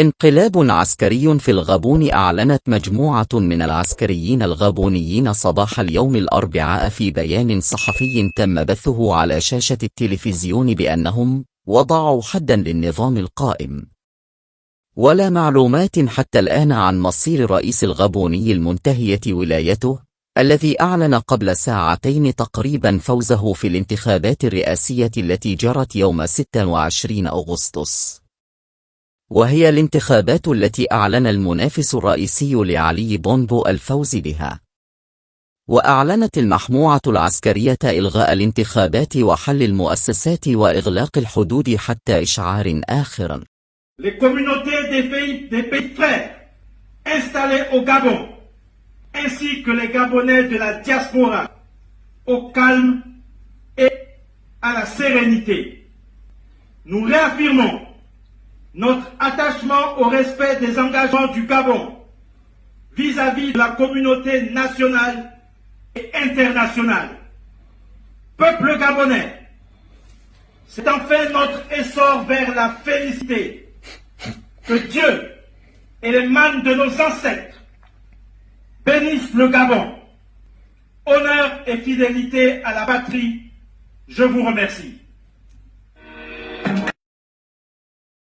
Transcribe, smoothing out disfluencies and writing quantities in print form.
انقلاب عسكري في الغابون. أعلنت مجموعة من العسكريين الغابونيين صباح اليوم الأربعاء في بيان صحفي تم بثه على شاشة التلفزيون بأنهم وضعوا حداً للنظام القائم. ولا معلومات حتى الآن عن مصير رئيس الغابوني المنتهية ولايته، الذي أعلن قبل ساعتين تقريبا فوزه في الانتخابات الرئاسية التي جرت يوم 26 أغسطس، وهي الانتخابات التي أعلن المنافس الرئيسي لعلي بونبو الفوز بها. وأعلنت المحموعة العسكرية إلغاء الانتخابات وحل المؤسسات وإغلاق الحدود حتى إشعار آخر. Les communautés des pays frères installés au Gabon, ainsi que les Gabonais de la diaspora, au calme et à la sérénité. Nous réaffirmons notre attachement au respect des engagements du Gabon vis-à-vis de la communauté nationale et internationale. Peuple gabonais, c'est enfin notre essor vers la félicité. Que Dieu et les mânes de nos ancêtres bénissent le Gabon. Honneur et fidélité à la patrie, je vous remercie.